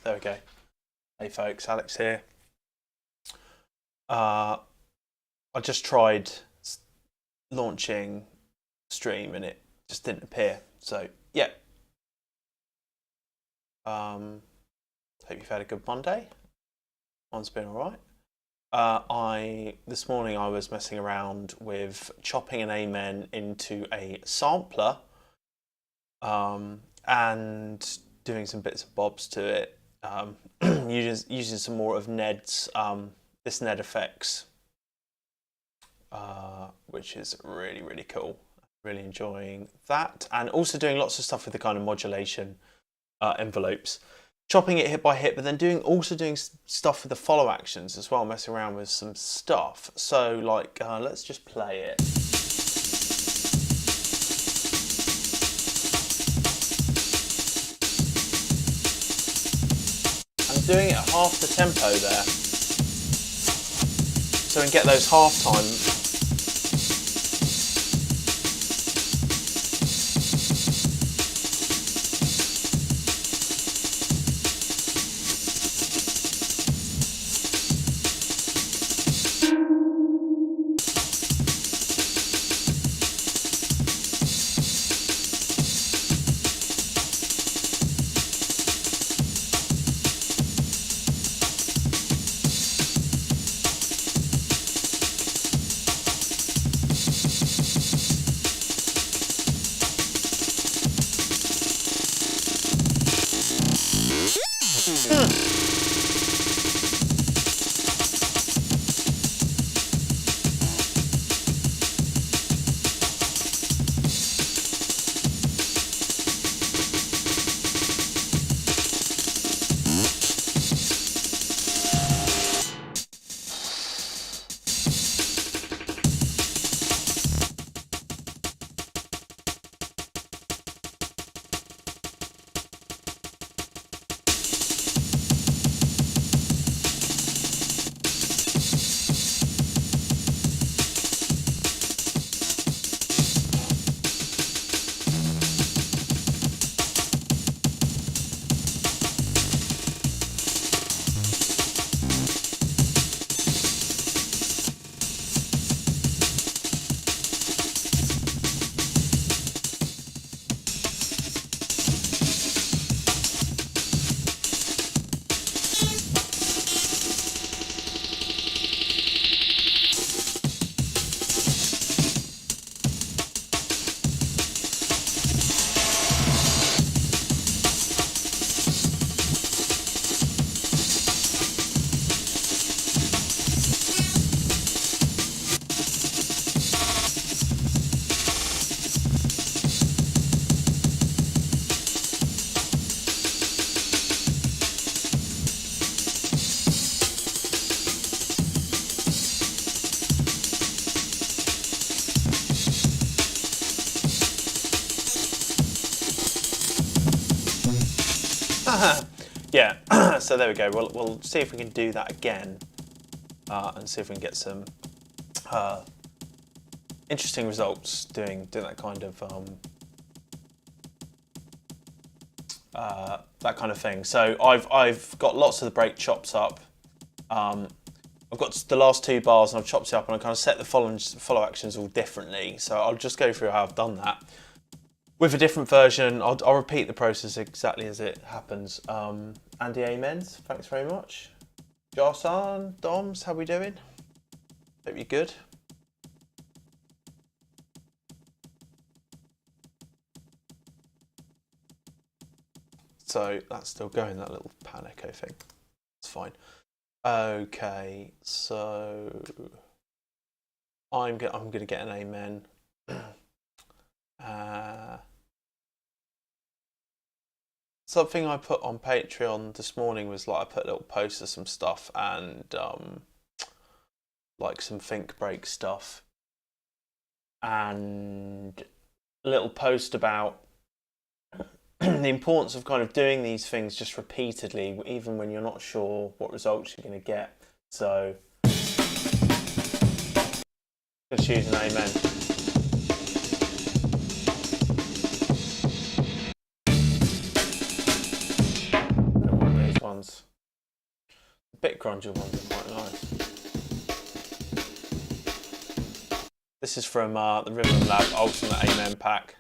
There we go. Hey folks, Alex here. I just tried launching stream and it just didn't appear. So yeah. Hope you've had a good Monday. Mine's been alright. This morning I was messing around with chopping an amen into a sampler and doing some bits and bobs to it. Using some more of Ned's this Ned effects, which is really cool. Really enjoying that, and also doing lots of stuff with the kind of modulation envelopes, chopping it hit by hit, but then also doing stuff with the follow actions as well, messing around with some stuff. So like, let's just play it. Doing it at half the tempo there, so we can get those half time. Yeah, so there we go. We'll see if we can do that again and see if we can get some interesting results doing that kind of thing. So I've got lots of the break chops up. I've got the last two bars and I've chopped it up, and I kind of set the follow actions all differently. So I'll just go through how I've done that. With a different version, I'll repeat the process exactly as it happens. Andy Amens, thanks very much. Jarsan, Doms, how we doing? Hope you're good. So that's still going, that little pan echo thing. It's fine. Okay, so I'm gonna get an amen. Something I put on Patreon this morning was like I put a little post of some stuff and like some think break stuff and a little post about the importance of kind of doing these things just repeatedly, even when you're not sure what results you're going to get. So just use an amen. bit grungy ones are quite nice. This is from the Rhythm Lab Ultimate Amen pack.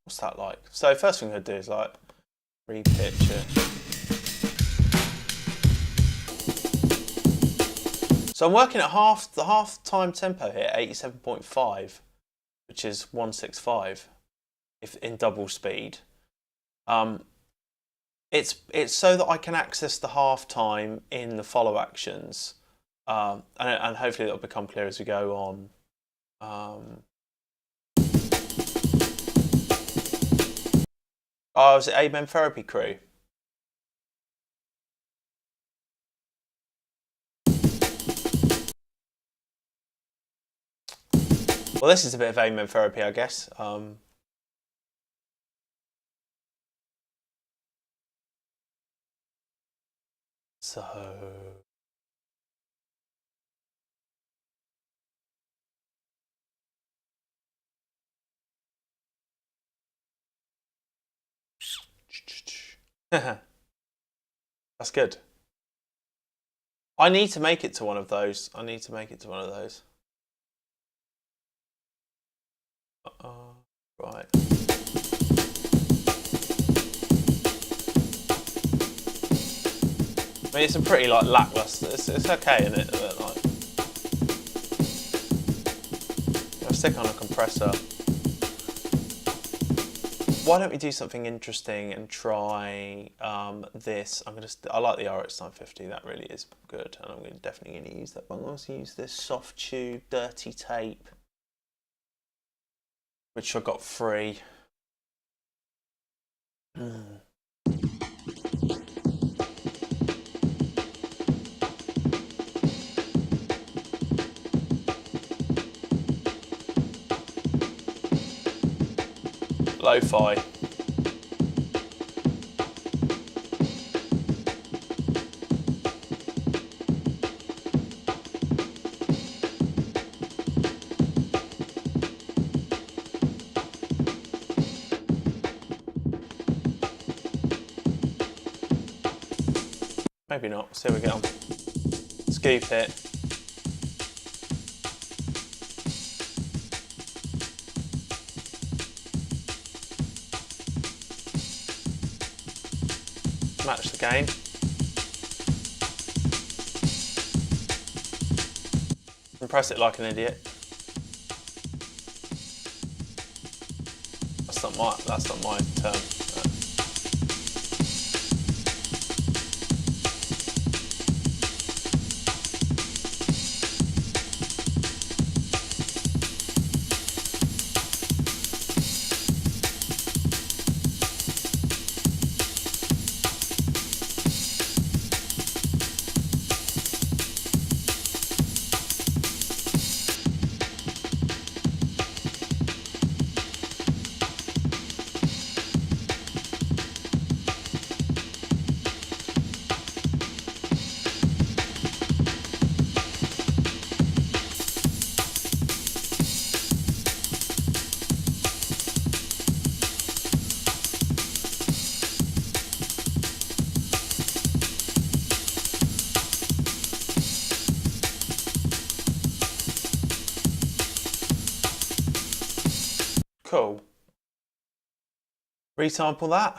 What's that like? So first thing I'm going to do is like re-pitch it. So I'm working at the half time tempo here, 87.5, which is 165, if in double speed. It's so that I can access the half time in the follow actions, and hopefully that'll become clear as we go on. Oh, was it Amen Therapy Crew? Well, this is a bit of Amen Therapy, I guess. So... That's good. I need to make it to one of those. Right. I mean, it's a pretty like lackluster. It's okay in it, but like, I'll stick on a compressor. Why don't we do something interesting and try this? I like the RX 950. That really is good, and I'm definitely going to use that. But I'm going to use this soft tube dirty tape, which I got free. Lo-fi. Maybe not. See how we get on. Scoop it. Match the gain. And press it like an idiot. That's not my term. Cool. Resample that.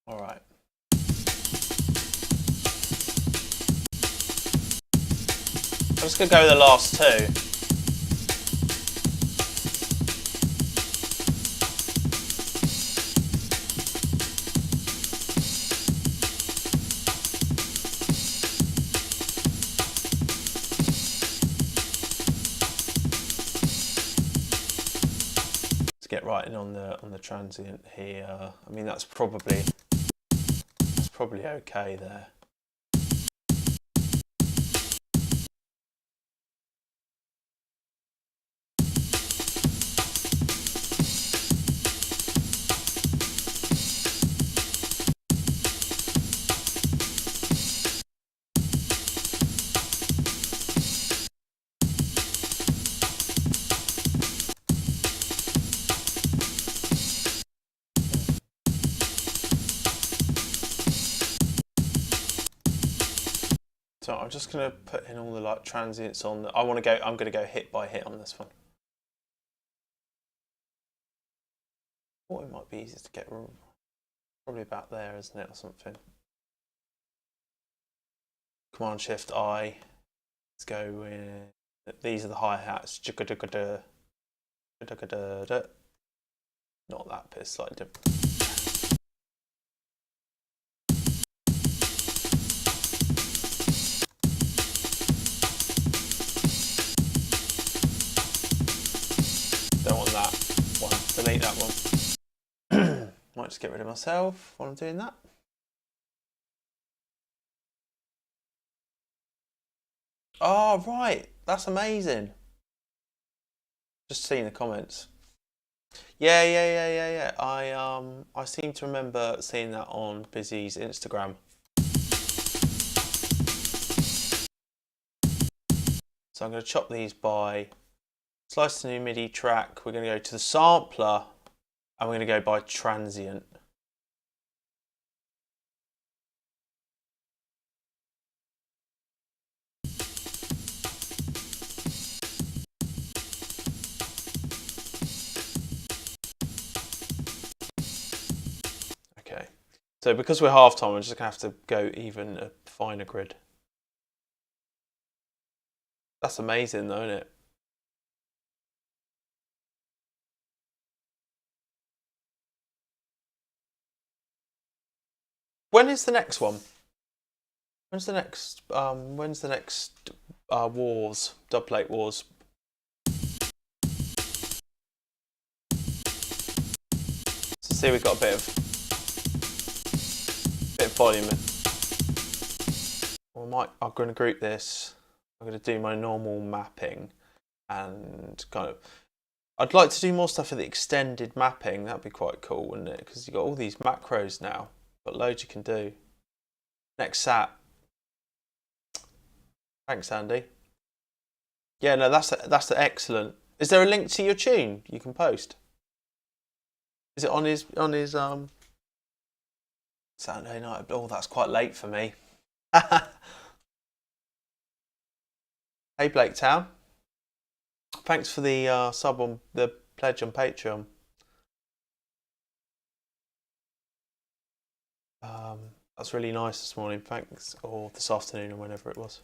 All right. I'm just going to go with the last two. Get right in on the transient here. I mean that's probably okay there. So I'm just going to put in all the like transients on. I'm going to go hit by hit on this one. I thought it might be easier to get probably about there, isn't it, or something. Command Shift I. Let's go with, these are the hi-hats. Not that bit, slightly different. Don't want that one. Delete that one. Might just get rid of myself while I'm doing that. Oh, right. That's amazing. Just seeing the comments. Yeah. I seem to remember seeing that on Busy's Instagram. So I'm going to chop these by, slice the new MIDI track. We're going to go to the sampler and we're going to go by transient. Okay, so because we're half time, I'm just going to have to go even a finer grid. That's amazing though, isn't it? When is the next one? When's the next Wars, dubplate Wars? So see, we've got a bit of volume in. Well, I'm going to group this. I'm going to do my normal mapping and kind of, I'd like to do more stuff for the extended mapping. That'd be quite cool, wouldn't it? Because you've got all these macros now. Got loads you can do. Next sat. Thanks, Andy. Yeah, no, that's excellent. Is there a link to your tune you can post? Is it on his Saturday night? Oh, that's quite late for me. Hey, Blake Town. Thanks for the sub on the pledge on Patreon. That's really nice this morning. Thanks, or this afternoon, or whenever it was.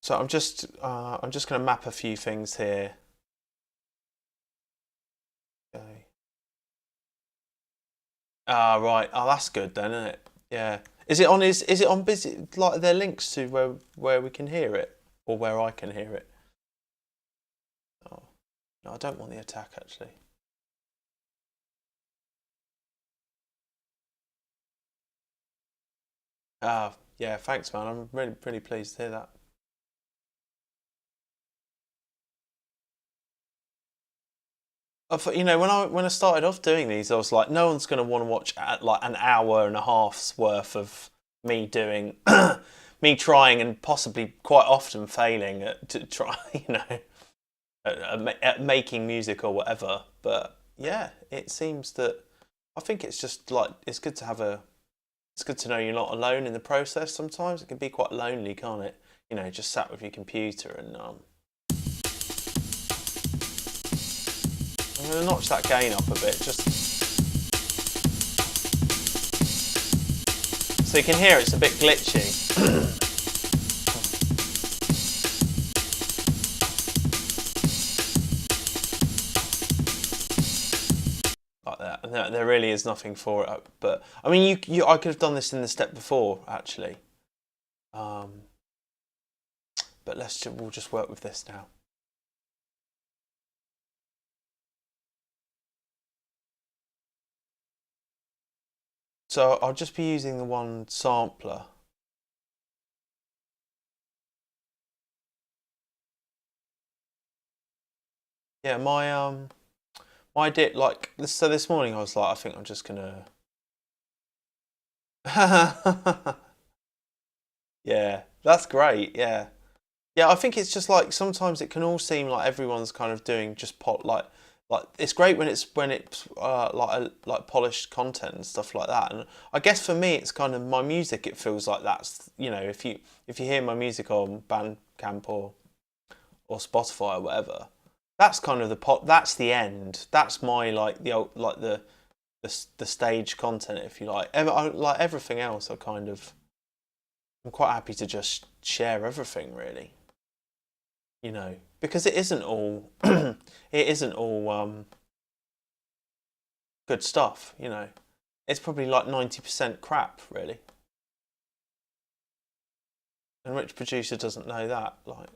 So I'm just going to map a few things here. Okay. Right. Oh, that's good then, isn't it? Yeah. Is it on Busy, like there links to where we can hear it, or where I can hear it? Oh, no, I don't want the attack actually. Yeah, thanks man. I'm really pleased to hear that. You know, when I started off doing these, I was like, no one's going to want to watch like an hour and a half's worth of me doing, me trying and possibly quite often failing to try, you know, at making music or whatever. But yeah, it seems that I think it's just like it's good to know you're not alone in the process. Sometimes it can be quite lonely, can't it? You know, just sat with your computer and I'm going to notch that gain up a bit, just so you can hear it's a bit glitchy. Like that. And there really is nothing for it, but I mean, I could have done this in the step before actually, but we'll just work with this now. So I'll just be using the one sampler. Yeah, my idea, like so this morning I was like, I think I'm just gonna yeah, that's great. Yeah, I think it's just like sometimes it can all seem like everyone's kind of doing just like it's great when it's like polished content and stuff like that. And I guess for me, it's kind of my music. It feels like that's, you know, if you hear my music on Bandcamp or Spotify or whatever, that's kind of that's the end. That's my like the stage content, if you like. Like everything else, I'm quite happy to just share everything, really. You know, because it isn't all good stuff. You know, it's probably like 90% crap, really. And which producer doesn't know that? Like,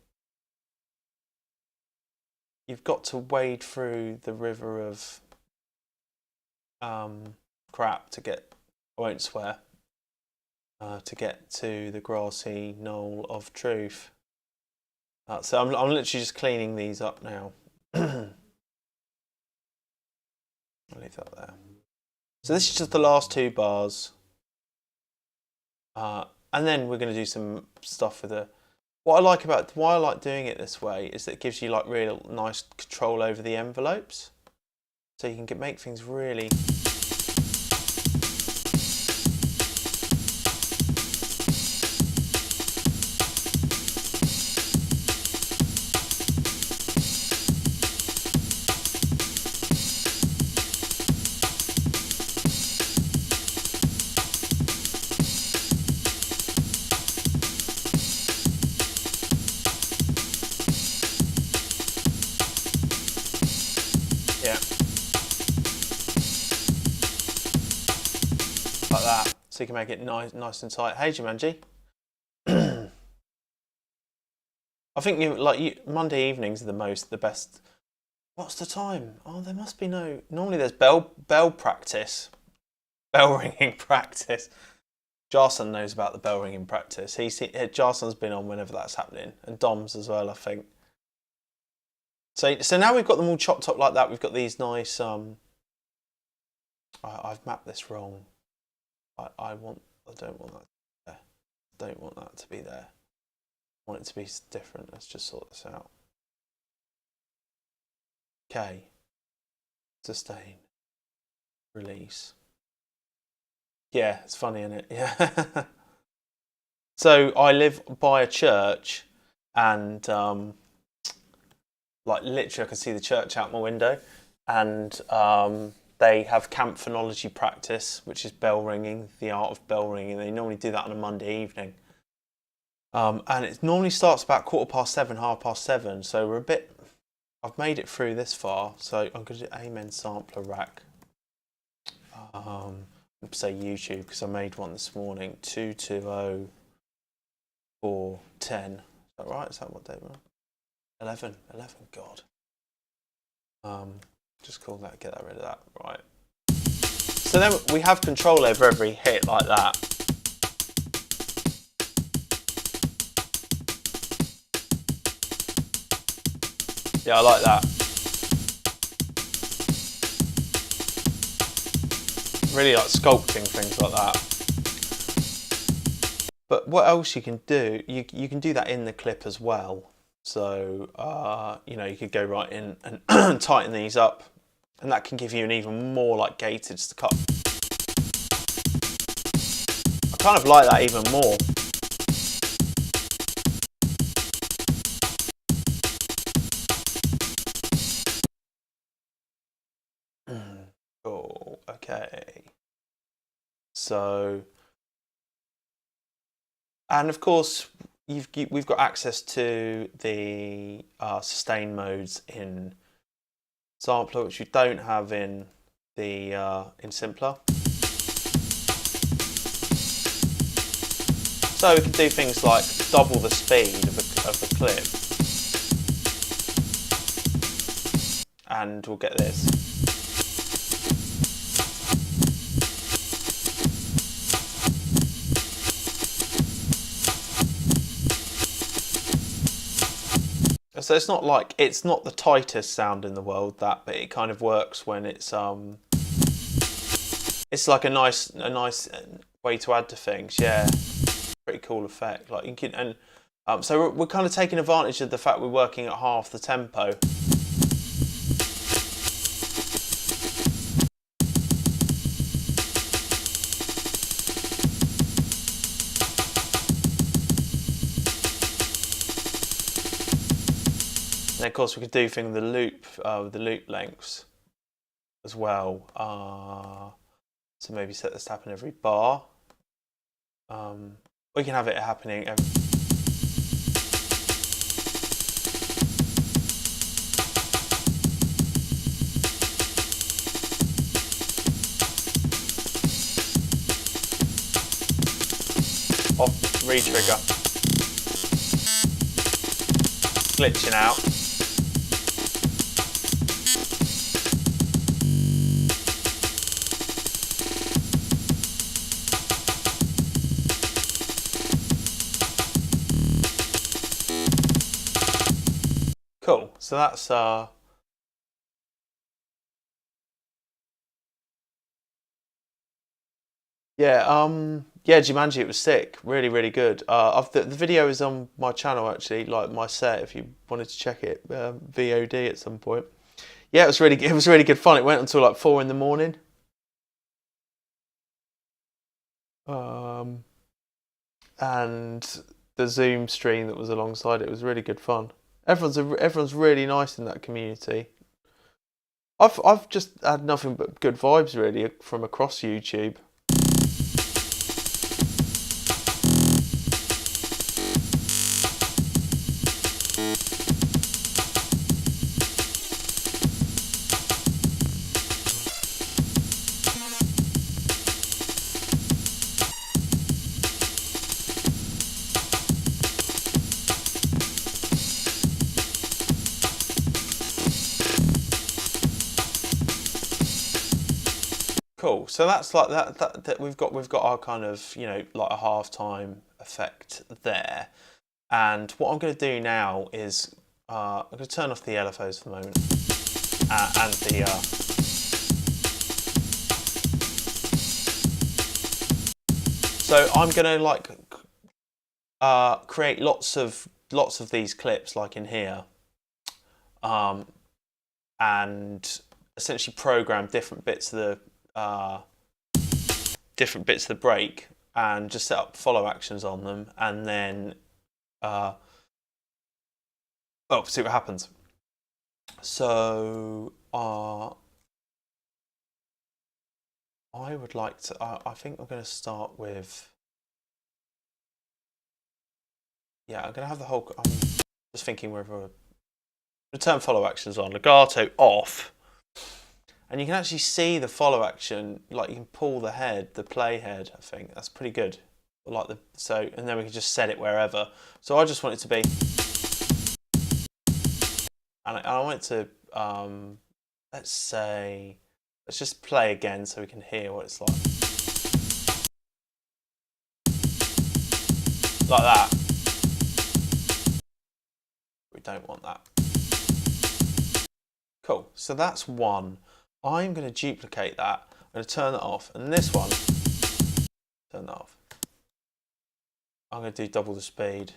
you've got to wade through the river of crap to get, I won't swear, to get to the grassy knoll of truth. So I'm literally just cleaning these up now. I'll leave that there. So this is just the last 2 bars. And then we're going to do some stuff with why I like doing it this way is that it gives you like real nice control over the envelopes. So you can make things really... Yeah. Like that. So you can make it nice and tight. Hey, Jumanji. I think Monday evenings are the best. What's the time? Oh, there must be no. Normally there's bell practice, bell ringing practice. Jarson knows about the bell ringing practice. Jarson's been on whenever that's happening, and Dom's as well, I think. So now we've got them all chopped up like that. We've got these nice. I've mapped this wrong. I don't want that there. I don't want that to be there. I want it to be different. Let's just sort this out. Okay. Sustain. Release. Yeah, it's funny, isn't it? Yeah. So I live by a church, and like literally I can see the church out my window, and they have camp phonology practice, which is bell ringing, the art of bell ringing. They normally do that on a Monday evening. And it normally starts about 7:15, 7:30. So we're I've made it through this far. So I'm going to do Amen sampler rack. Say YouTube, because I made one this morning. 220410. Is that right? Is that what they were? 11, God. Just call that, get rid of that, right. So then we have control over every hit like that. Yeah, I like that. Really like sculpting things like that. But what else you can do, you can do that in the clip as well. So, you know, you could go right in and tighten these up, and that can give you an even more like gated cut. I kind of like that even more. Oh, okay. So, and of course, we've got access to the sustain modes in Sampler, which you don't have in the in Simpler. So we can do things like double the speed of the clip, and we'll get this. So it's not the tightest sound in the world, but it kind of works when it's like a nice way to add to things. Yeah, pretty cool effect. Like you can, and so we're kind of taking advantage of the fact we're working at half the tempo. of course we could do things with the loop lengths as well. So maybe set this to happen every bar. We can have it happening every... Off re-trigger. Glitching out. Cool. So that's yeah, Jumanji, it was sick. Really, really good. The video is on my channel actually, like my set. If you wanted to check it, VOD at some point. Yeah, it was really good fun. It went until like 4 in the morning. And the Zoom stream that was alongside it was really good fun. Everyone's really nice in that community. I've just had nothing but good vibes really from across YouTube. Cool. So that's like that we've got our kind of, you know, like a halftime effect there. And what I'm going to do now is I'm going to turn off the LFOs for the moment and the so I'm going to like create lots of these clips like in here, and essentially program different bits of the break and just set up follow actions on them, and then see what happens. So I would like to. I think we're going to start with. Yeah, I'm going to have the whole. I'm just thinking whether return follow actions on, legato off, and you can actually see the follow action. Like you can pull the head, the play head. I think that's pretty good. Like and then we can just set it wherever. So I just want it to be, and I want it to. Let's just play again so we can hear what it's like. Like that. We don't want that. Cool, so that's one. I'm going to duplicate that. I'm going to turn that off. And this one, turn that off. I'm going to do double the speed.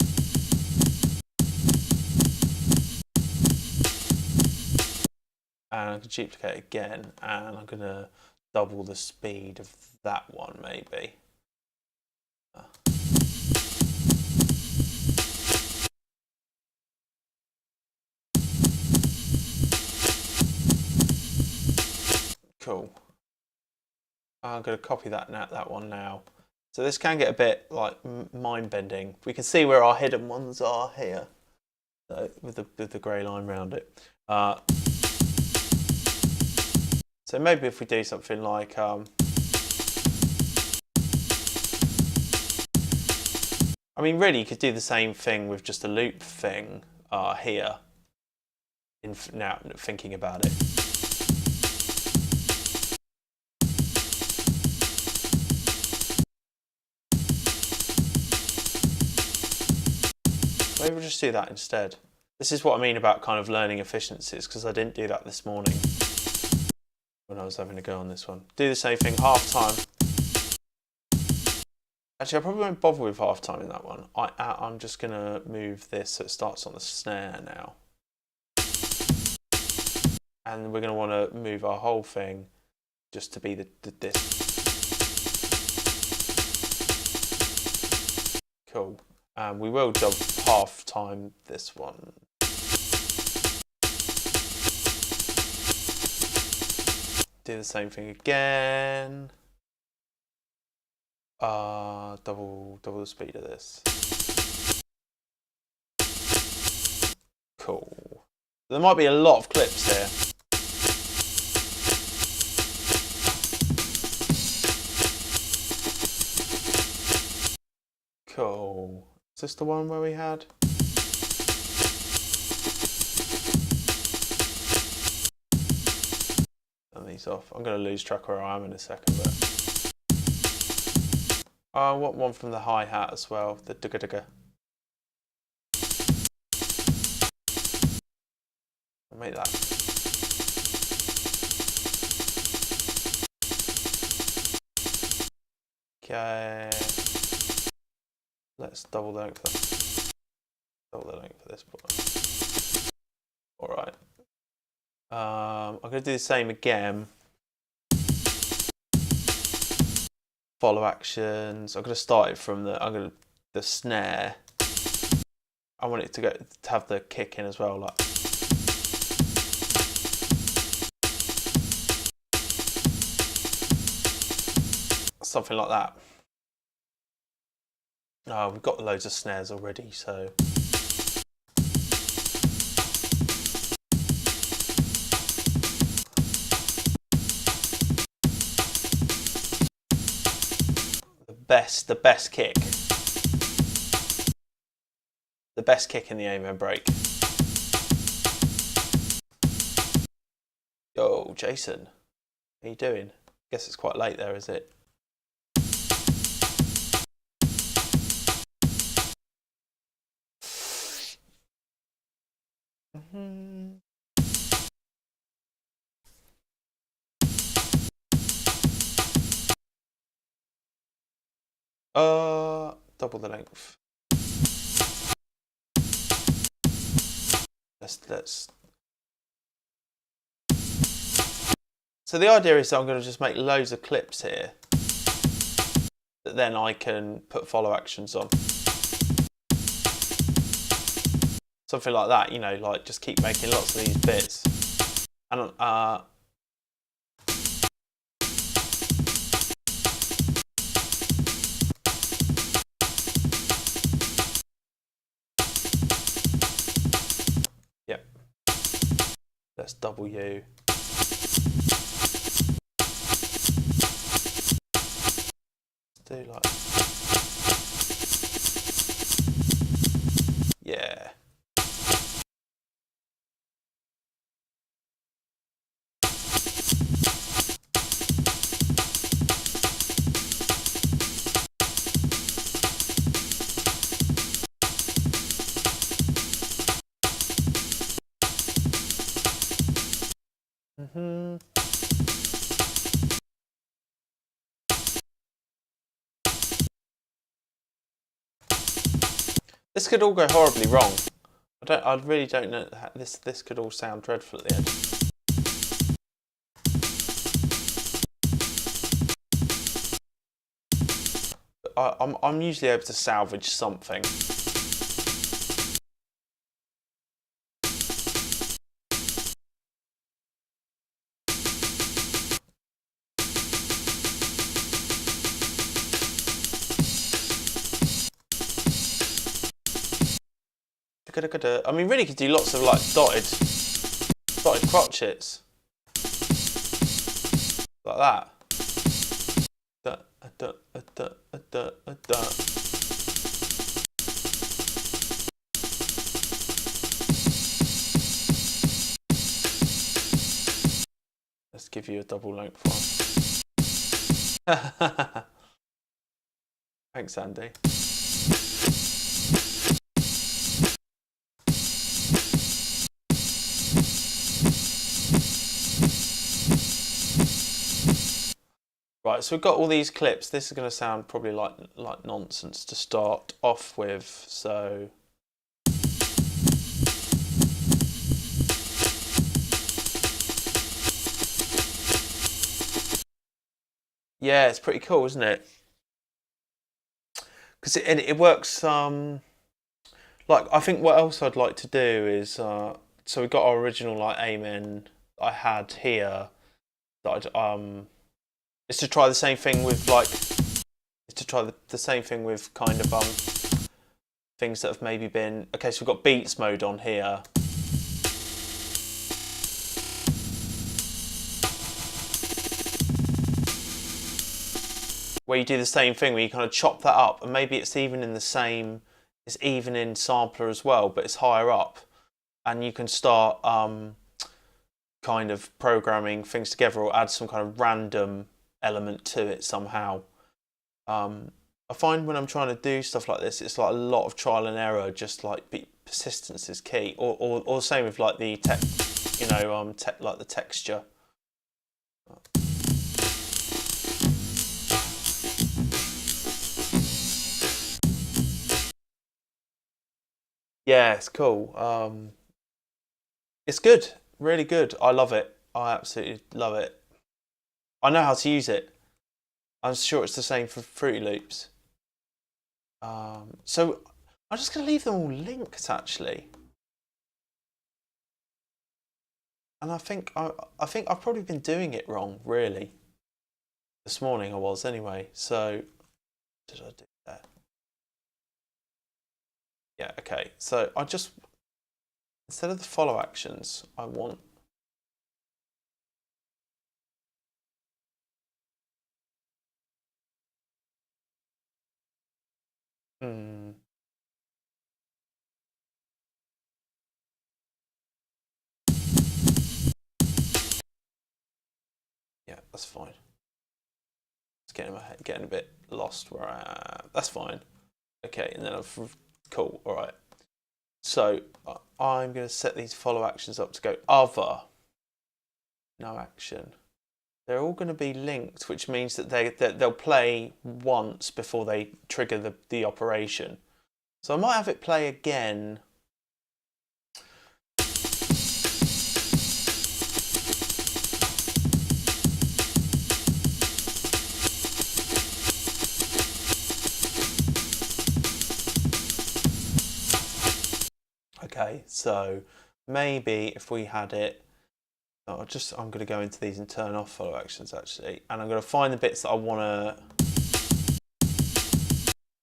And I'm going to duplicate it again. And I'm going to double the speed of that one, maybe. Cool. I'm going to copy that one now. So this can get a bit like mind-bending. We can see where our hidden ones are here, so with the grey line around it. So maybe if we do something like I mean, really, you could do the same thing with just a loop thing here. Now thinking about it. Maybe we'll just do that instead. This is what I mean about kind of learning efficiencies, because I didn't do that this morning when I was having a go on this one. Do the same thing, half time. Actually, I probably won't bother with half time in that one. I'm just going to move this so it starts on the snare now. And we're going to want to move our whole thing just to be this. Cool. We will jump half time this one. do the same thing again. Double the speed of this. Cool. There might be a lot of clips here. Cool. Is this the one where we had? Turn these off. I'm going to lose track where I am in a second, but I want one from the hi-hat as well, the dugga-dugga. I'll make that. Okay. Let's double the length for this part. Alright. I'm going to do the same again. Follow actions. I'm going to start it from the snare. I want it to have the kick in as well, like. Something like that. Oh, we've got loads of snares already, so. The best kick. The best kick in the Amen break. Yo, Jason. How you doing? Guess it's quite late there, is it? Double the length. Let's. So the idea is that I'm going to just make loads of clips here that then I can put follow actions on. Something like that, you know, like just keep making lots of these bits. And yep. Let's W. Do like, yeah. This could all go horribly wrong. I really don't know. This could all sound dreadful at the end. I'm usually able to salvage something. I mean, really could do lots of like dotted crotchets like that. Let's give you a double length one. Thanks, Andy. Right, so we've got all these clips. This is going to sound probably like nonsense to start off with, so yeah, it's pretty cool, isn't it? Because it works. Like, I think what else I'd like to do is so we've got our original like Amen I had here. that is to try the same thing with like, is to try the same thing with kind of things that have maybe been, okay, so we've got beats mode on here. Where you do the same thing, where you kind of chop that up, and maybe it's even in the same, it's even in sampler as well, but it's higher up, and you can start kind of programming things together or add some kind of random element to it somehow. I find when I'm trying to do stuff like this, it's like a lot of trial and error. Just like persistence is key, or same with like the like the texture. Yeah, it's cool. It's good, really good. I love it. I absolutely love it. I know how to use it. I'm sure it's the same for Fruity Loops. So I'm just going to leave them all linked actually. And I think I've probably been doing it wrong, really. This morning I was anyway. So did I do that? Yeah, okay. So I just, instead of the follow actions, I want yeah, that's fine. It's getting my head, getting a bit lost where I am. That's fine. Okay, and then cool. All right. So I'm going to set these follow actions up to go other, no action. They're all going to be linked, which means that they'll play once before they trigger the operation. So I might have it play again. Okay, so maybe if we had it, I'm going to go into these and turn off follow actions actually, and I'm going to find the bits that I want to.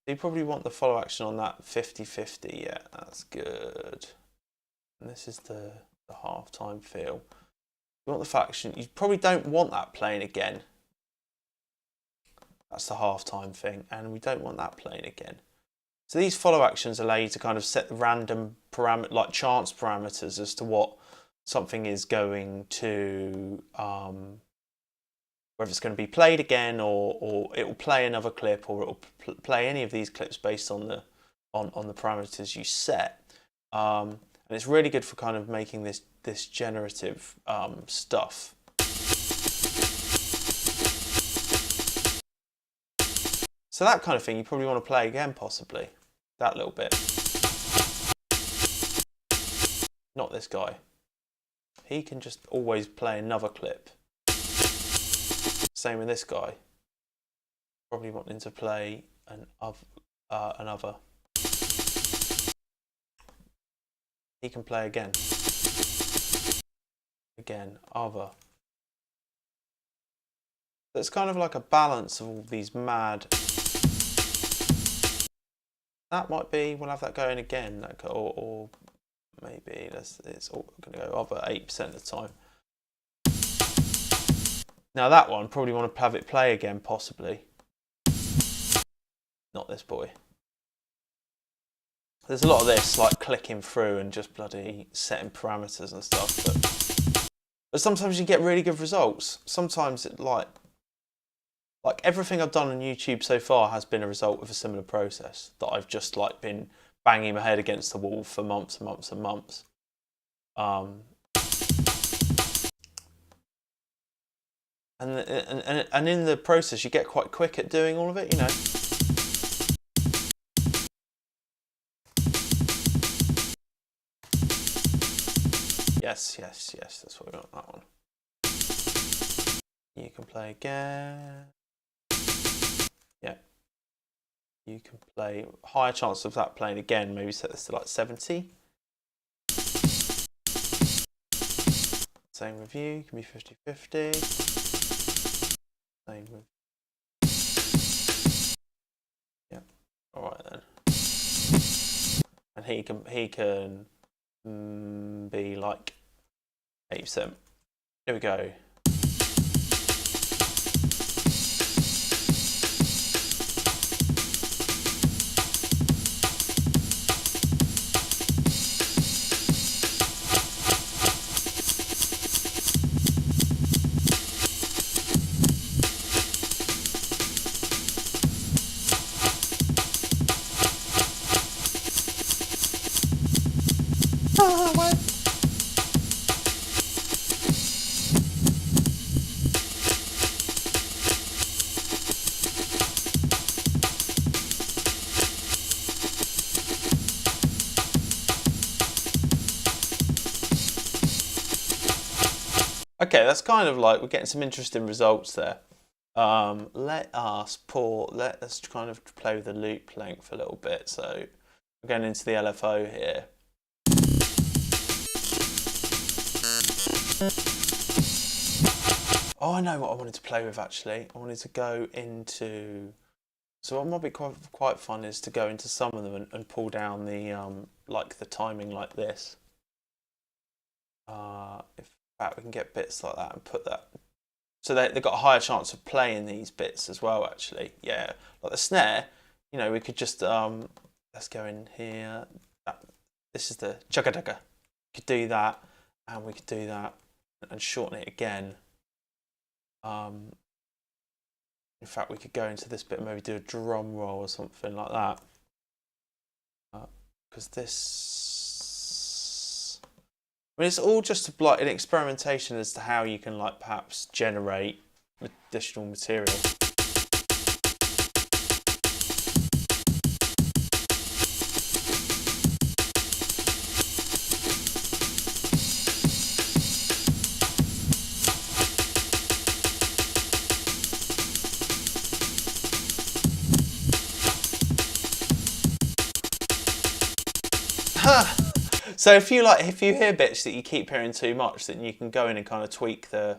You probably want the follow action on that 50-50. Yeah, that's good. And this is the halftime feel. You want the faction. You probably don't want that playing again. That's the halftime thing, and we don't want that playing again. So these follow actions allow you to kind of set random parameter, like chance parameters, as to what something is going to, whether it's going to be played again, or it will play another clip, or it will play any of these clips based on the parameters you set. And it's really good for kind of making this generative stuff. So that kind of thing you probably want to play again, possibly. That little bit. Not this guy. He can just always play another clip. Same with this guy. Probably wanting to play another. He can play again. Again, other. So it's kind of like a balance of all these mad. That might be, we'll have that going again, or maybe it's all going to go other 8% of the time. Now that one, probably want to have it play again, possibly. Not this boy. There's a lot of this, like clicking through and just bloody setting parameters and stuff. But sometimes you get really good results. Sometimes it like everything I've done on YouTube so far has been a result of a similar process that I've just like been banging my head against the wall for months and months and months. And in the process, you get quite quick at doing all of it, you know. Yes, that's what we got, that one. You can play again. Yeah. You can play, higher chance of that playing again, maybe set this to like 70. Same with you, can be 50-50. fine with. Yeah. All right then. And he can be like 8%. Here we go. Okay, that's kind of like we're getting some interesting results there. Let us kind of play with the loop length a little bit. So we're going into the LFO here. Oh, I know what I wanted to play with actually. I wanted to go into. So what might be quite fun is to go into some of them and pull down the like the timing like this. If in fact we can get bits like that and put that. So they've got a higher chance of playing these bits as well, actually. Yeah, like the snare, you know, we could just, let's go in here. This is the chugga-dugga. We could do that, and we could do that, and shorten it again. In fact, we could go into this bit and maybe do a drum roll or something like that. Because this... I mean, it's all just like an experimentation as to how you can like perhaps generate additional material. So if you hear bits that you keep hearing too much, then you can go in and kind of tweak the.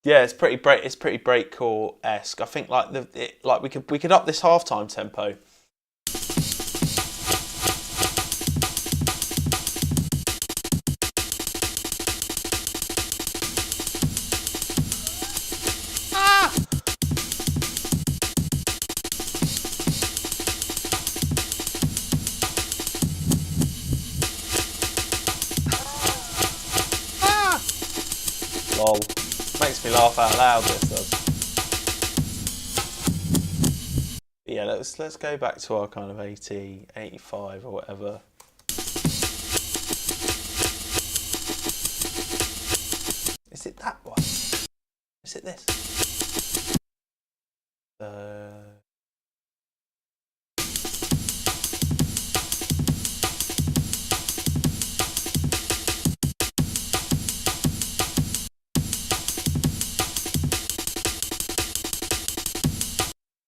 Yeah, it's pretty breakcore-esque. I think like we could up this halftime tempo. Lol. Makes me laugh out loud, this does. But yeah, let's go back to our kind of 80, 85 or whatever. Is it that one? Is it this?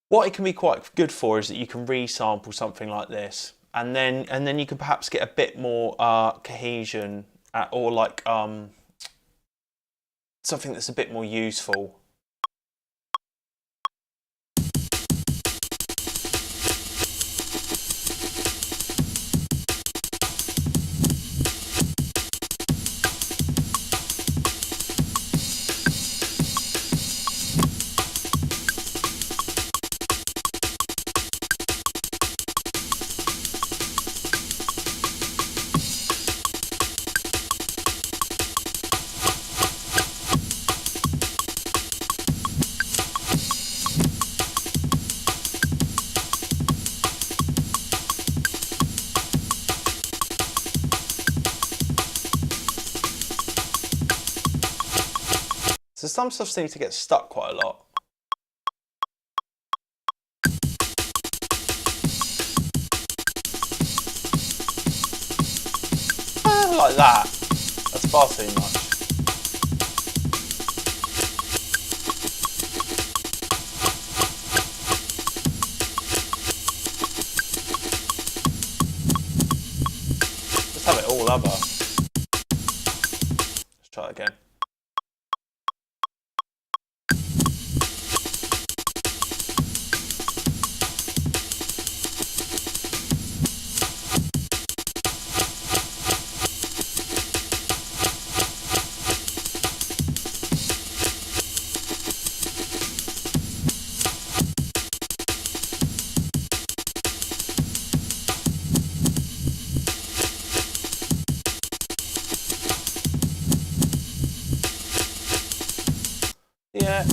What it can be quite good for is that you can resample something like this, and then you can perhaps get a bit more cohesion or like something that's a bit more useful. So some stuff seems to get stuck quite a lot. like that. That's far too much. Let's have it all other. Let's try it again. Yeah.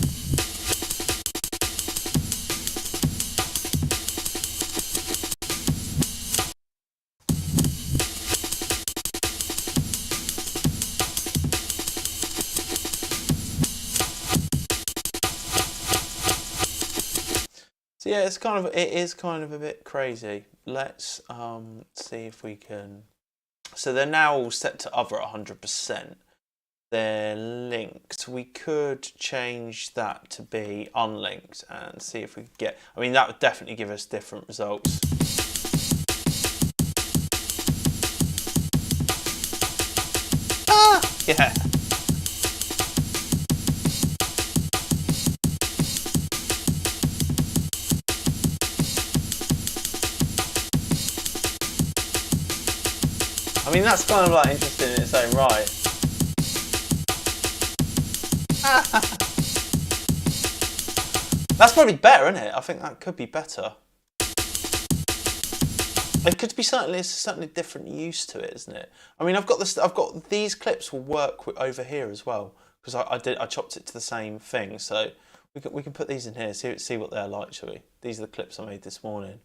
So yeah, it is kind of a bit crazy. Let's see if we can. So they're now all set to other at 100%. They're linked. We could change that to be unlinked and see if we could get. I mean, that would definitely give us different results. Ah, yeah. I mean, that's kind of like interesting in its own right. That's probably better, isn't it? I think that could be better. It could be certainly, it's certainly different use to it, isn't it? I mean, I've got these clips will work over here as well because I chopped it to the same thing. So we can put these in here, see what they're like, shall we? These are the clips I made this morning.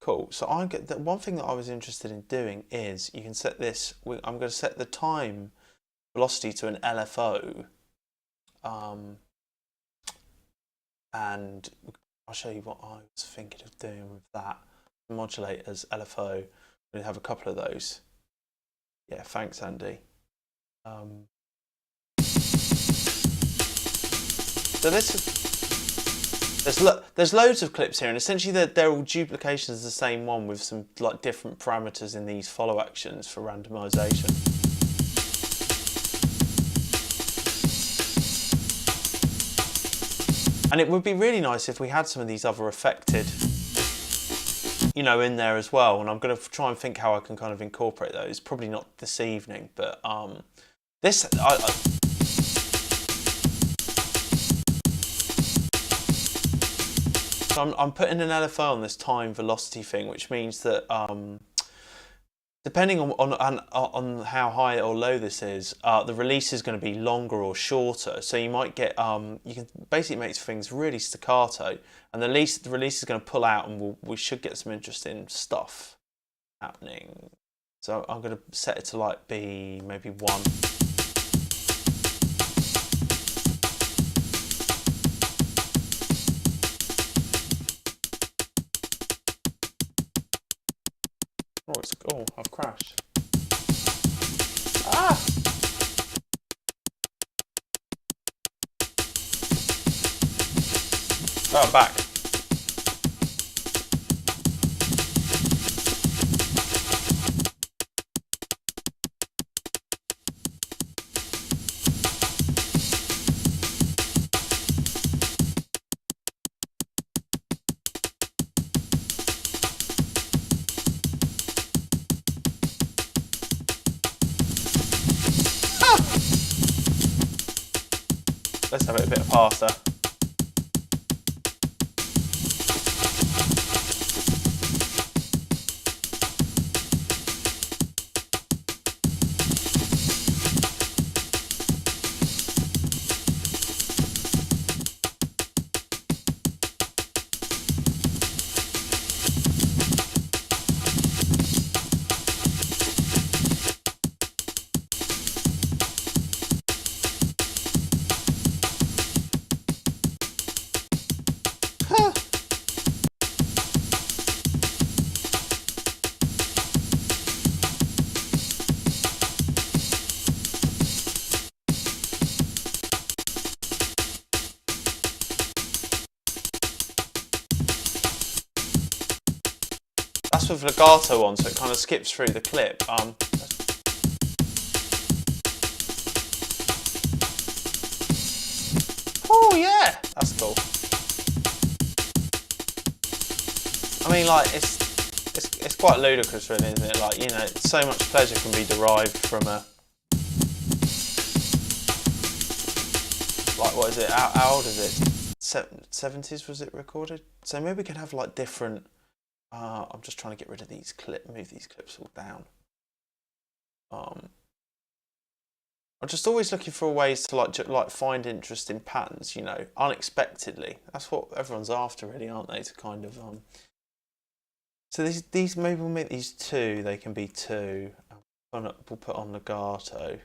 Cool. So one thing that I was interested in doing is you can set this. I'm going to set the time velocity to an LFO, and I'll show you what I was thinking of doing with that. Modulators, LFO. We have a couple of those. Yeah, thanks, Andy. So there's loads of clips here, and essentially they're all duplications of the same one with some like different parameters in these follow actions for randomization. And it would be really nice if we had some of these other affected, you know, in there as well. And I'm going to try and think how I can kind of incorporate those. Probably not this evening, but So I'm putting an LFO on this time velocity thing, which means that depending on how high or low this is, the release is going to be longer or shorter. So you might get you can basically make things really staccato, and the release is going to pull out, and we should get some interesting stuff happening. So I'm going to set it to like be maybe 1. Oh, I've crashed. Ah! Oh, I'm back. Let's have it a bit faster. That's with legato on, so it kind of skips through the clip. Oh yeah, that's cool. I mean, like it's quite ludicrous, really, isn't it? Like, you know, so much pleasure can be derived from a, like, what is it? How old is it? 70s was it recorded? So maybe we can have like different. I'm just trying to get rid of these move these clips all down. I'm just always looking for ways to like find interesting patterns, you know, unexpectedly. That's what everyone's after, really, aren't they? To kind of So these maybe we'll make these 2. They can be 2. We'll put on legato.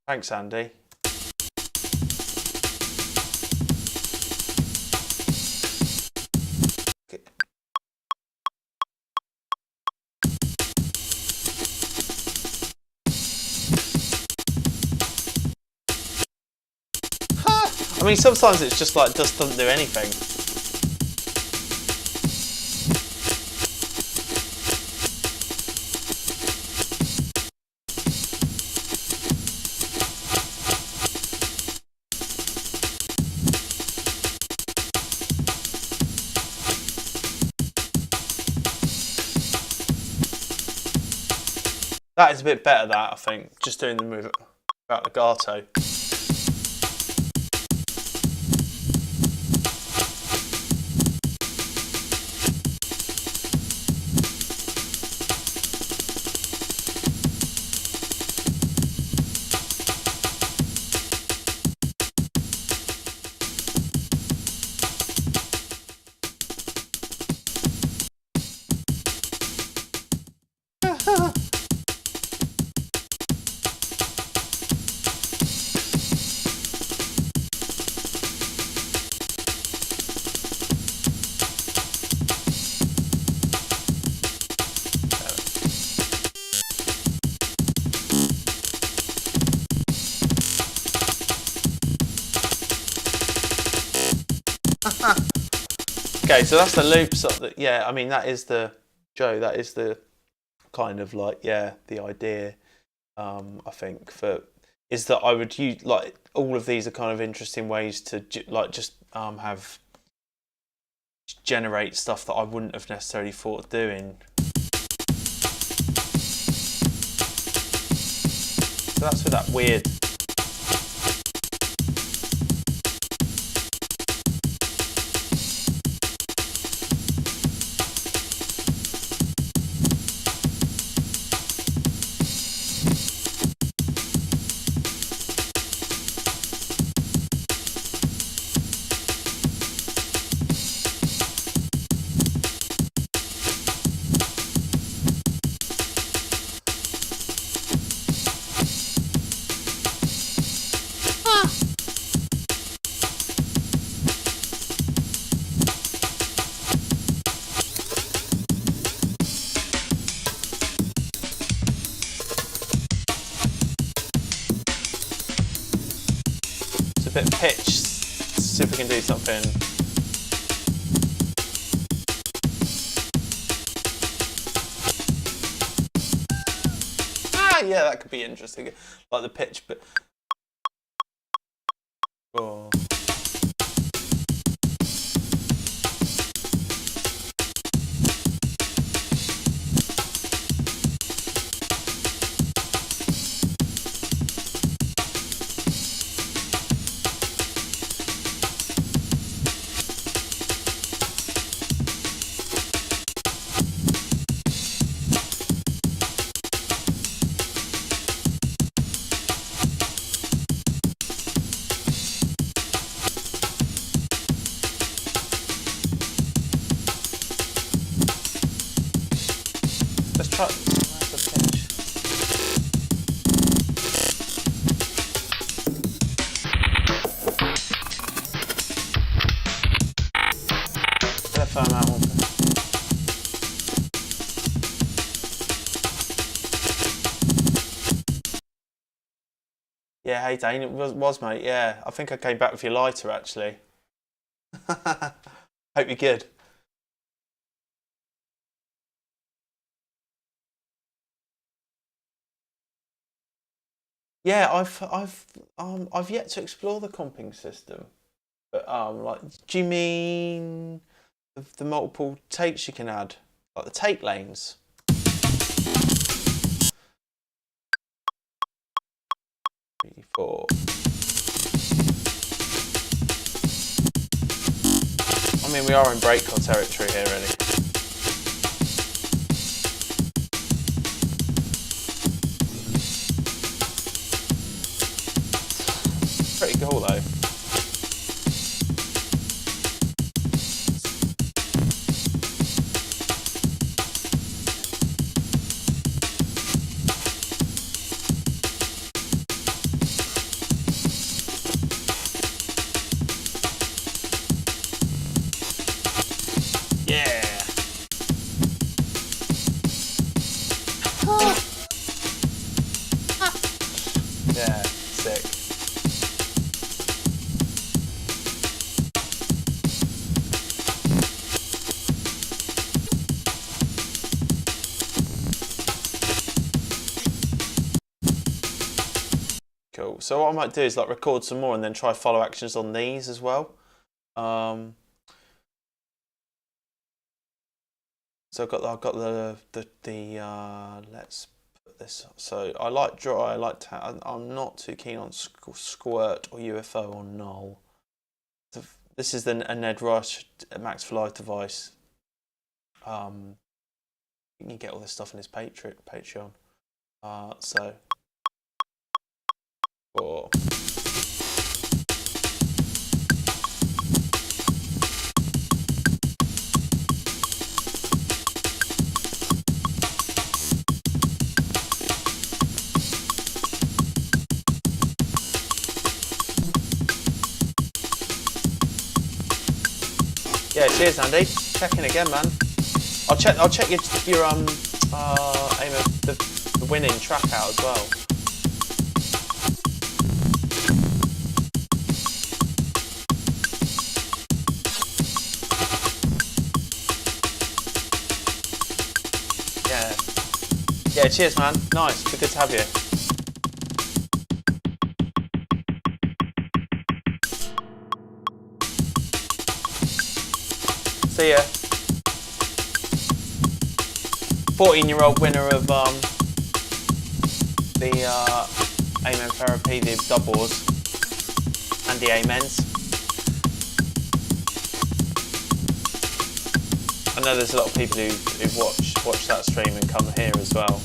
Thanks, Andy. I mean, sometimes it's just like just doesn't do anything. That is a bit better, that, I think, just doing the move about legato. Okay, so that's the loops. Yeah, I mean, that is the, Joe, that is the kind of like, yeah, the idea, I think, is that I would use, like, all of these are kind of interesting ways to just have generate stuff that I wouldn't have necessarily thought of doing. So that's with that weird. A bit of pitch, see if we can do something. Yeah, that could be interesting, like the pitch, but oh. Hey Dane, it was mate, yeah. I think I came back with your lighter actually. Hope you're good. Yeah, I've yet to explore the comping system. But like, do you mean the multiple takes you can add, like the take lanes? 3, 4. I mean, we are in breakcore territory here, really. Pretty cool though. Yeah. Yeah, sick. Cool. So what I might do is like record some more and then try follow actions on these as well. So I've got let's put this. So I like dry. I like I'm not too keen on squirt or UFO or null. This is a Ned Rush Max for Life device. You can get all this stuff in his Patreon. So 4. Yeah, cheers, Andy. Check in again, man. I'll check your aim of the winning track out as well. Yeah, cheers, man. Nice. Be good to have you. See ya. 14-year-old winner of the Amen Therapy, the doubles, and the Amens. I know there's a lot of people who watch that stream and come here as well.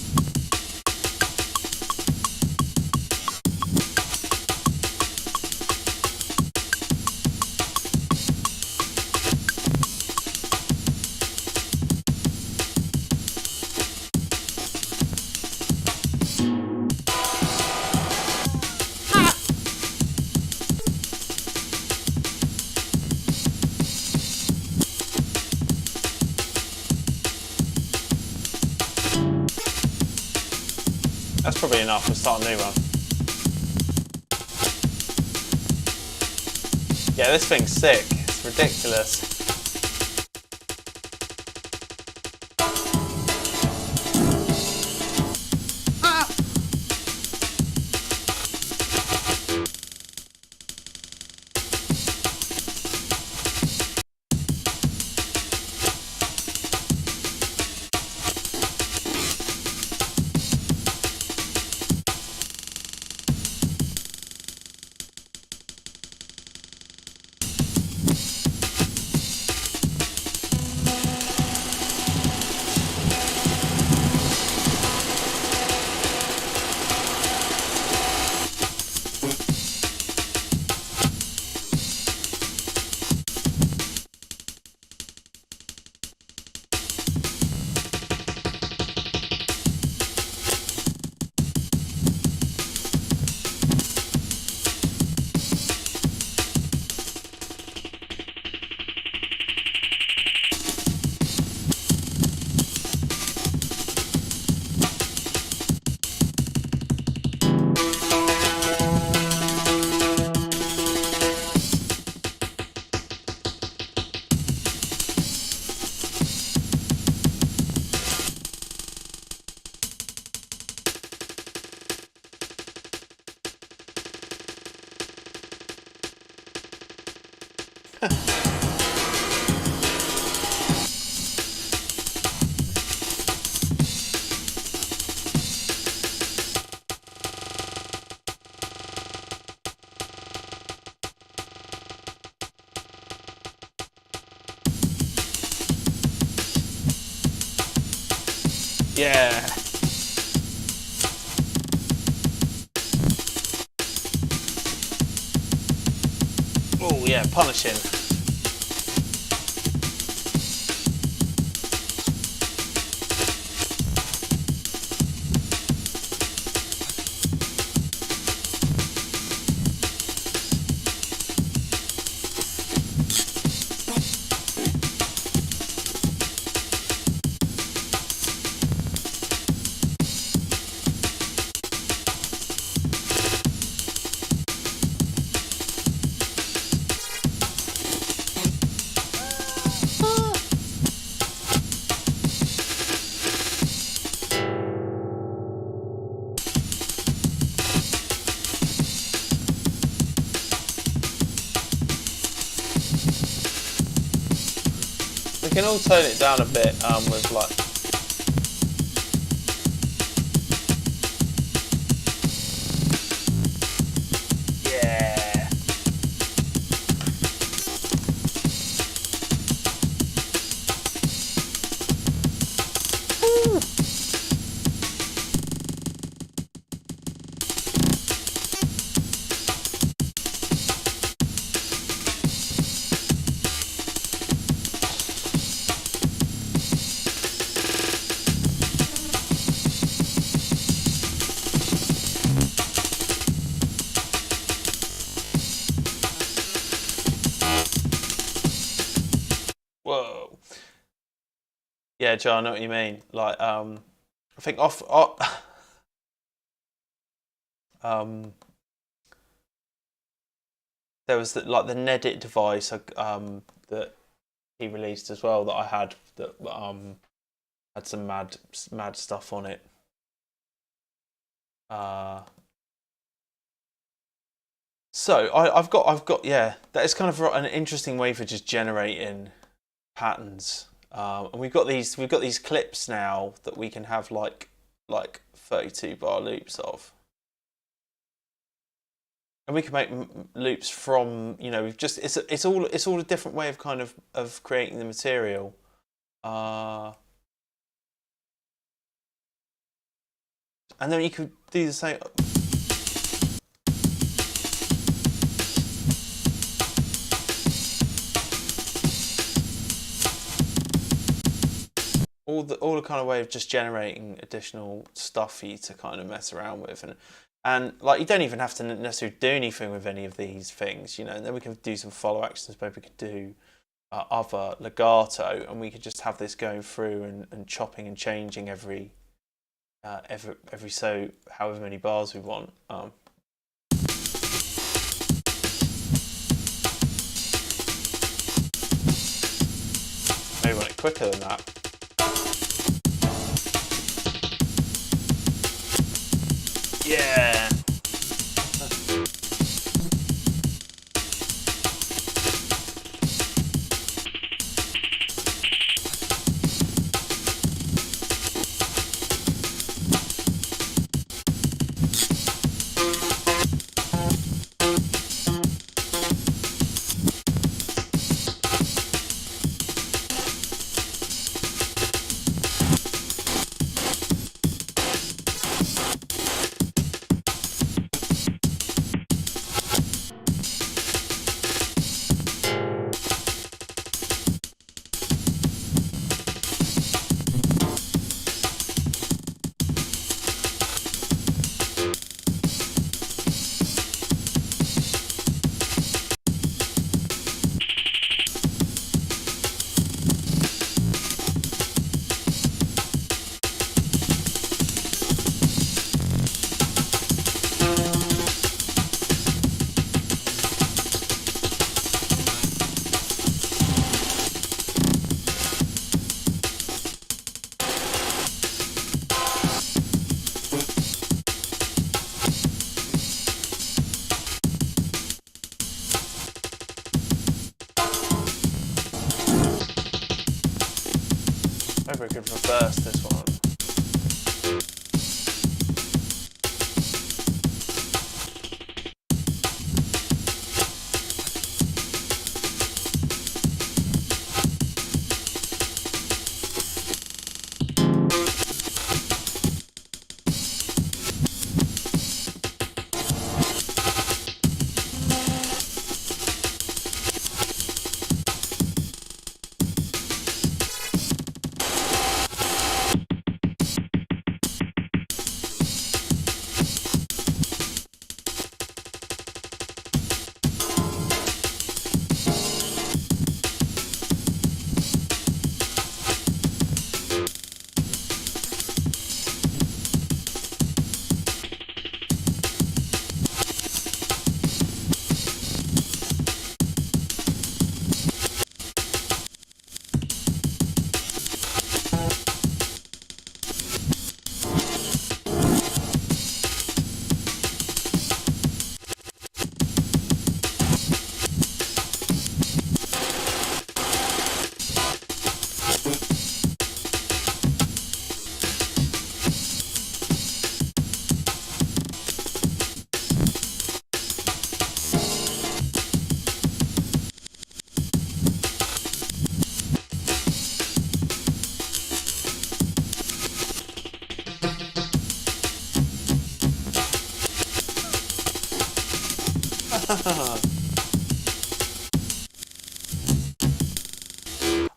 That's probably enough. We'll start a new one. Yeah, this thing's sick. It's ridiculous. Yeah. Oh yeah, punishing. We can all tone it down a bit with like. Yeah. Woo. Whoa. Yeah, Joe, I know what you mean. Like, I think there was like the Nedit device that he released as well that I had that had some mad stuff on it. So I've got yeah, that is kind of an interesting way for just generating patterns. And we've got these clips now that we can have like 32 bar loops of, and we can make loops from, you know, we've just it's all a different way of kind of creating the material. And then you could do the same. All the kind of way of just generating additional stuff for you to kind of mess around with, and like you don't even have to necessarily do anything with any of these things, you know. And then we can do some follow actions, maybe we could do other legato, and we could just have this going through and chopping and changing every so however many bars we want. Maybe want it quicker than that. Yeah. Maybe we could reverse this one.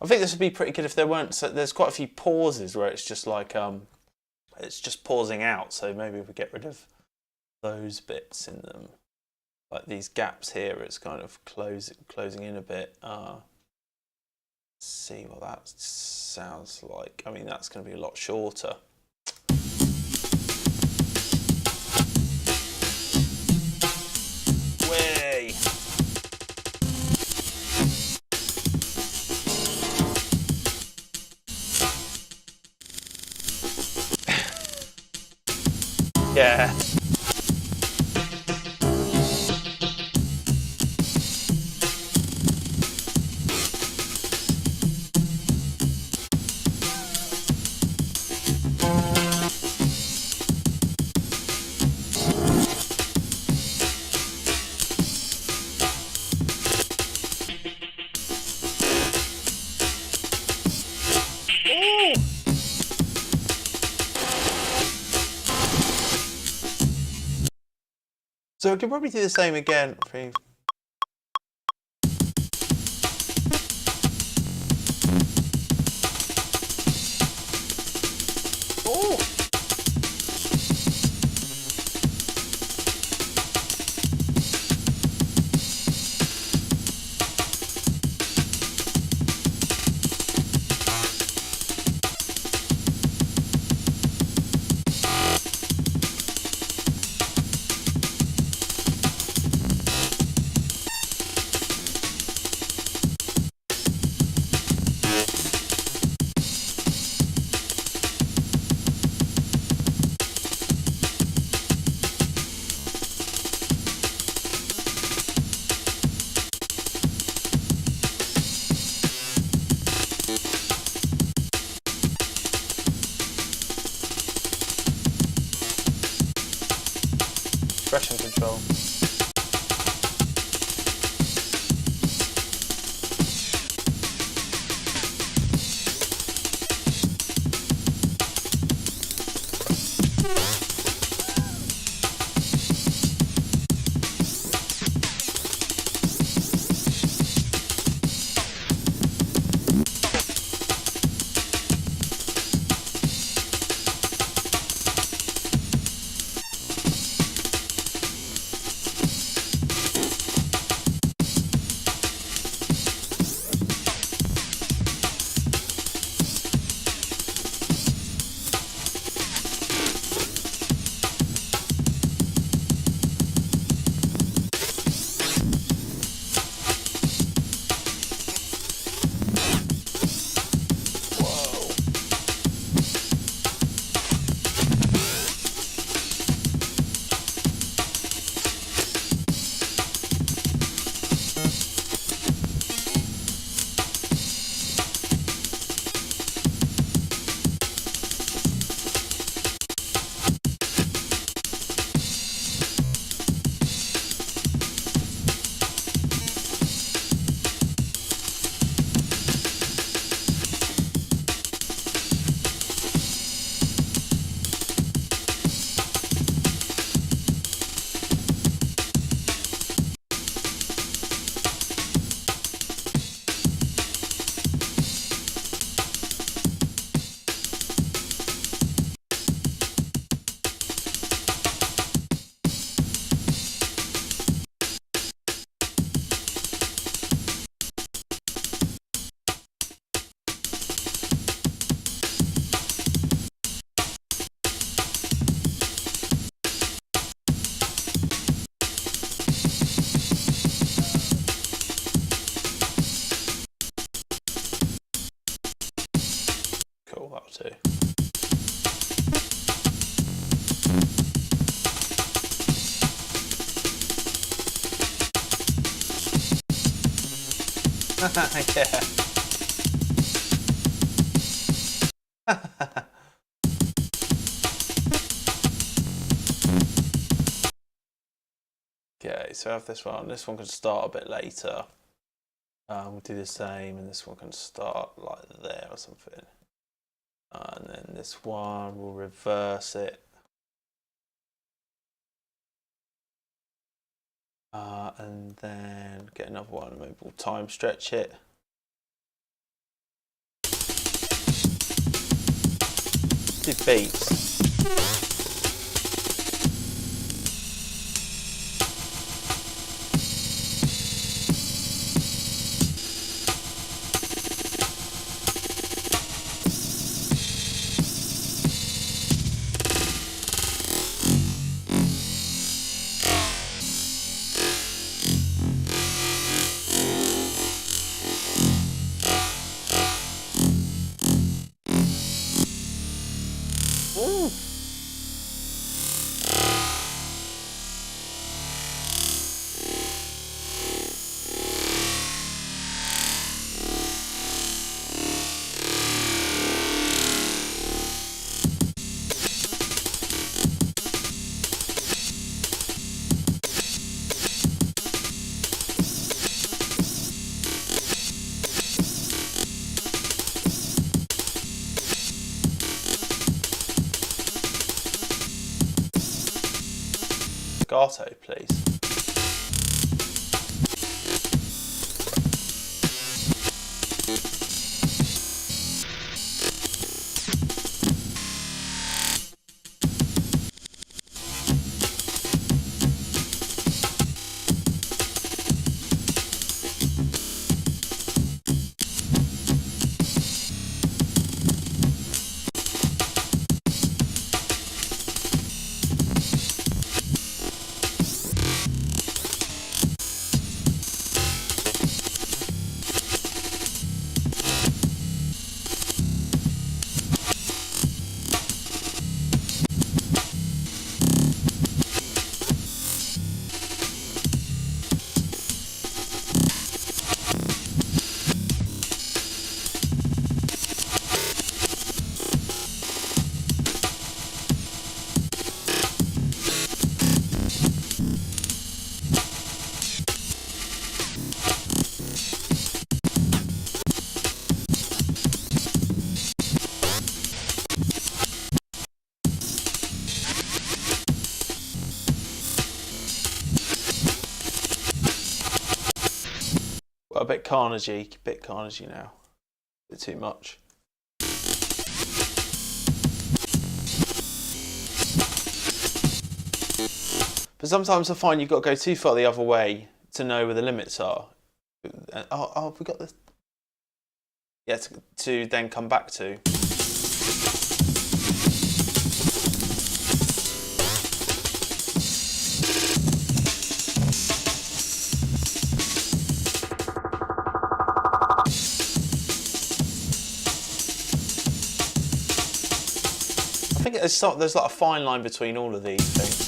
I think this would be pretty good if there weren't. So there's quite a few pauses where it's just like it's just pausing out. So maybe we get rid of those bits in them, like these gaps here. It's kind of closing in a bit. See what that sounds like. I mean, that's going to be a lot shorter. Way. Yeah. So we can probably do the same again. Oh. Expression control. Yeah. Okay, so I have this one. This one can start a bit later. We'll do the same, and this one can start like there or something. And then this one, we'll reverse it. And then get another one, maybe we'll time stretch it. Do beats. Ooh. Legato, please. Well, a bit carnagey now. A bit too much. But sometimes I find you've got to go too far the other way to know where the limits are. Oh, we got this. Yeah, to then come back to. I think there's like a fine line between all of these things.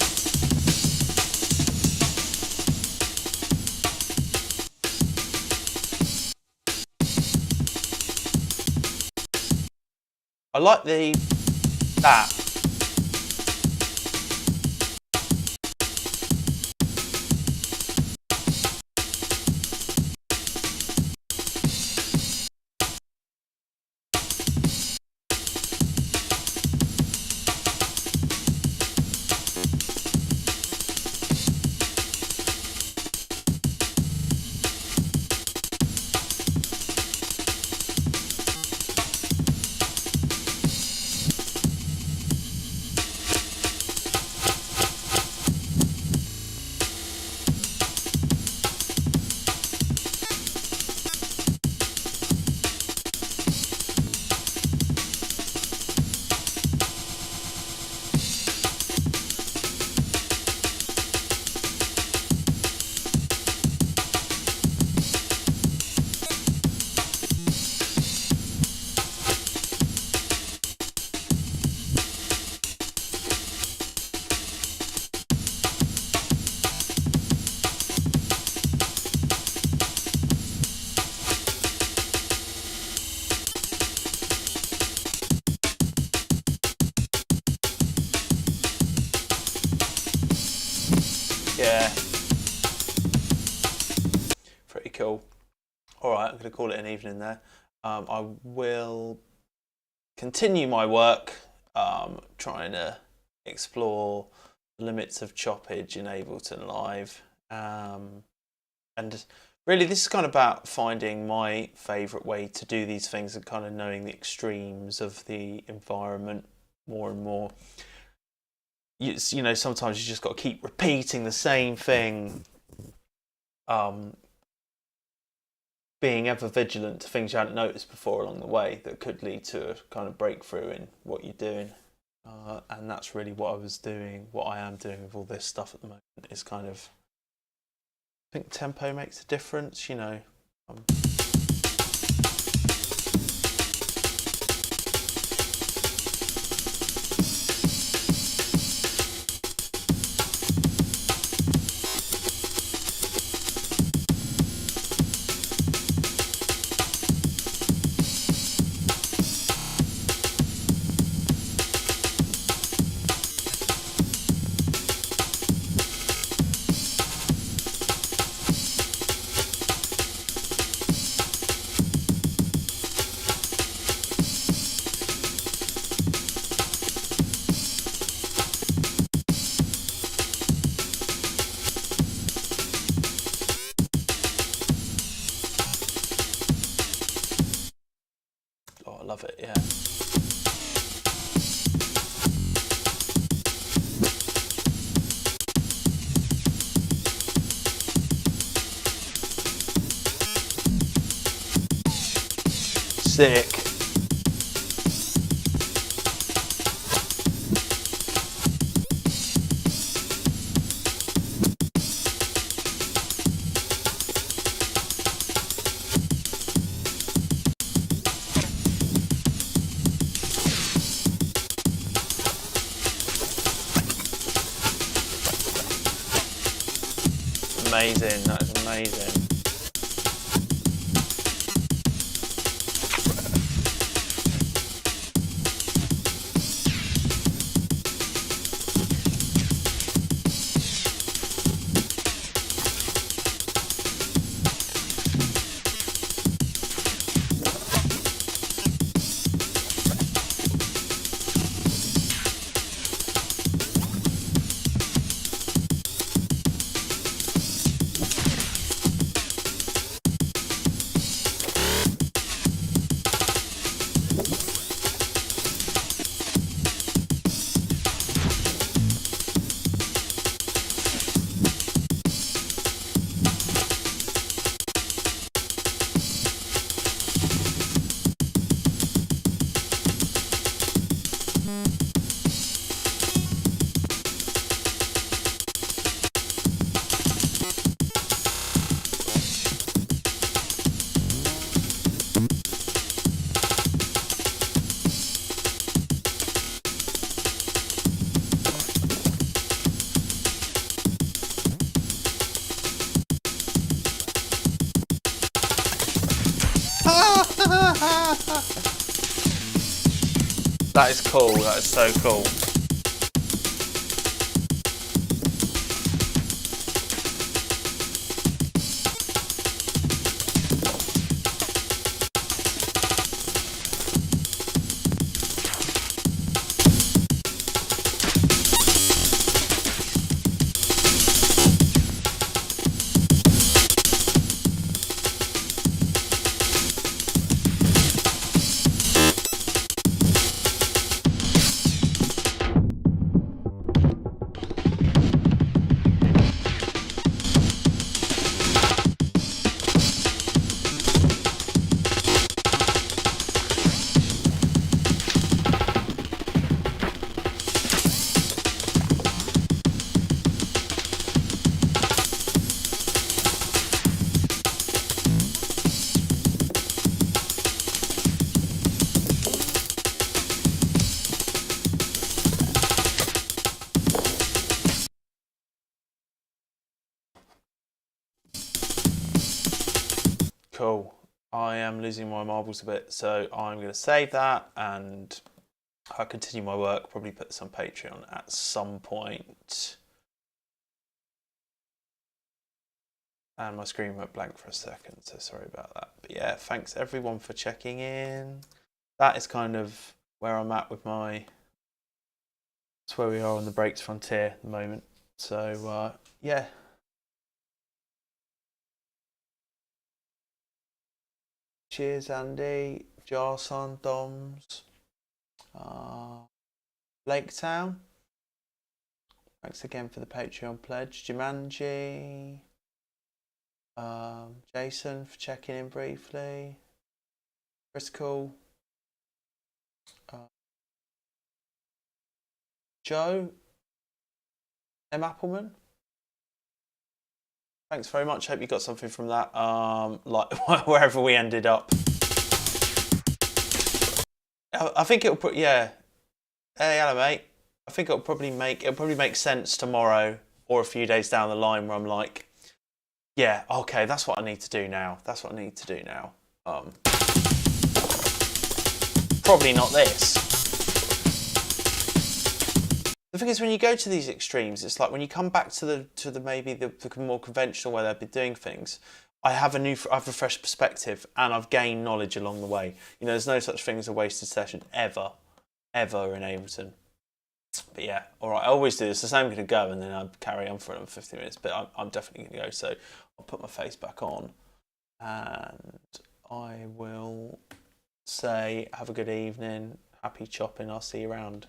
I like that. cool. All right, I'm going to call it an evening there. I will continue my work trying to explore the limits of choppage in Ableton Live. And really, this is kind of about finding my favourite way to do these things and kind of knowing the extremes of the environment more and more. You know, sometimes you just got to keep repeating the same thing, being ever vigilant to things you hadn't noticed before along the way that could lead to a kind of breakthrough in what you're doing. And that's really what I was doing, what I am doing with all this stuff at the moment, is kind of, I think tempo makes a difference, you know. Oh, I love it, yeah. Sick. Amazing, that is amazing. That is cool, that is so cool. Cool. I am losing my marbles a bit, so I'm going to save that and I'll continue my work, probably put this on Patreon at some point. And my screen went blank for a second, so sorry about that. But yeah, thanks everyone for checking in. That is kind of where I'm at with my... That's where we are on the breaks frontier at the moment. So yeah. Cheers, Andy, Jarson, Doms, Laketown. Thanks again for the Patreon pledge. Jumanji, Jason for checking in briefly. Critical. Joe, M. Appleman. Thanks very much. Hope you got something from that. Like wherever we ended up. I think it'll put Hey, hello, mate. I think it'll probably make sense tomorrow or a few days down the line where I'm like, yeah, okay, that's what I need to do now. That's what I need to do now. Probably not this. The thing is, when you go to these extremes, it's like when you come back to the maybe the more conventional way they've been doing things. I've a fresh perspective, and I've gained knowledge along the way. You know, there's no such thing as a wasted session ever in Ableton. But yeah, all right. I always do this. So I'm going to go, and then I carry on for another 50 minutes. But I'm definitely going to go. So I'll put my face back on, and I will say have a good evening, happy chopping. I'll see you around.